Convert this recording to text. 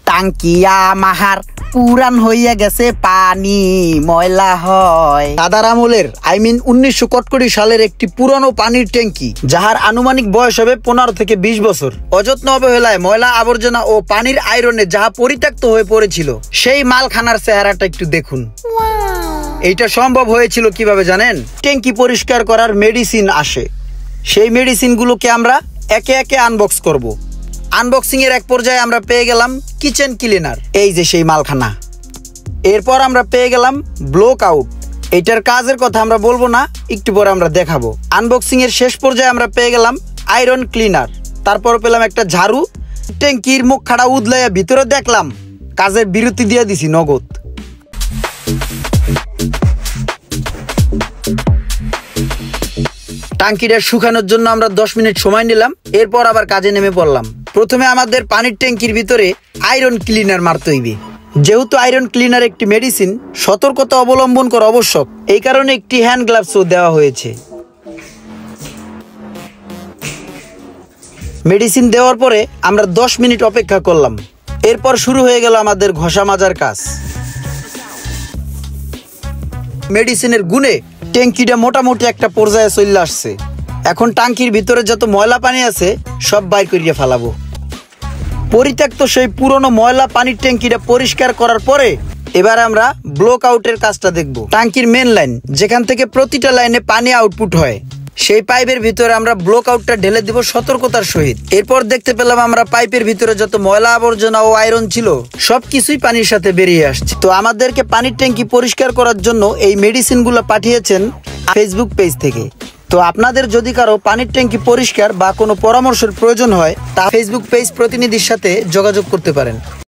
টাঙ্কিয়া মাহার পুরান হইয়া গেছে পানি ময়লা হয়। দাদার আমলের 1900 সালের একটি পুরনো পানির ট্যাঙ্কি, যাহার আনুমানিক বয়স হবে 15 থেকে 20 বছর। অযত্ন অবহেলায় ময়লা আবর্জনা ও পানির আয়রনে যাহা পরিত্যক্ত হয়ে পড়েছিল, সেই মালখানার চেহারাটা একটু দেখুন। এইটা সম্ভব হয়েছিল কিভাবে জানেন? ট্যাঙ্কি পরিষ্কার করার মেডিসিন আসে, সেই মেডিসিনগুলোকে আমরা একে একে আনবক্স করব। আনবক্সিং এর এক পর্যায়ে আমরা পেয়ে গেলাম কিচেন ক্লিনার, এই যে সেই মালখানা। এরপর আমরা পেয়ে গেলাম ব্লক আউট। এইটার কাজের কথা আমরা বলবো না, একটু পরে আমরা দেখাবো। আনবক্সিং এর শেষ পর্যায়ে আমরা পেয়ে গেলাম আয়রন ক্লিনার। তারপর পেলাম একটা ঝাড়ু। ট্যাঙ্কির মুখ খাড়া উদলাইয়া ভিতরে দেখলাম কাজের বিরতি দিয়ে দিছি নগদ। টাঙ্কিটা শুকানোর জন্য আমরা 10 মিনিট সময় নিলাম, এরপর আবার কাজে নেমে পড়লাম। প্রথমে আমাদের পানির ট্যাঙ্কির ভিতরে আয়রন ক্লিনার মারতে হইবে। যেহেতু আয়রন ক্লিনার একটি মেডিসিন, সতর্কতা অবলম্বন করা আবশ্যক। এই কারণে একটি হ্যান্ড গ্লাভসও দেওয়া হয়েছে। মেডিসিন দেওয়ার পরে আমরা 10 মিনিট অপেক্ষা করলাম। এরপর শুরু হয়ে গেল আমাদের ঘষা মাজার কাজ। মেডিসিনের গুণে ট্যাঙ্কিটা মোটামুটি একটা পর্যায়ে চলে আসছে। এখন টাঙ্কির ভিতরে যত ময়লা পানি আছে সব বাইর করিয়ে ফেলাবো। পরিত্যক্ত সেই পুরনো ময়লা পানির ট্যাঙ্কিটা পরিষ্কার করার পরে এবার আমরা ব্লক আউটের কাজটা দেখব। টাঙ্কির মেন লাইন, যেখান থেকে প্রতিটা লাইনে পানি আউটপুট হয়, সেই পাইপের ভিতরে আমরা ব্লক আউটটা ঢেলে দিব সতর্কতার সহিত। এরপর দেখতে পেলাম আমরা পাইপের ভিতরে যত ময়লা আবর্জনা ও আয়রন ছিল সবকিছুই পানির সাথে বেরিয়ে আসছে। তো আমাদেরকে পানির ট্যাঙ্কি পরিষ্কার করার জন্য এই মেডিসিনগুলো পাঠিয়েছেন ফেসবুক পেজ থেকে। তো আপনাদের যদি কারো পানির ট্যাঙ্কি পরিষ্কার বা কোনো পরামর্শের প্রয়োজন হয়, তা ফেসবুক পেজ প্রতিনিধির সাথে যোগাযোগ করতে পারেন।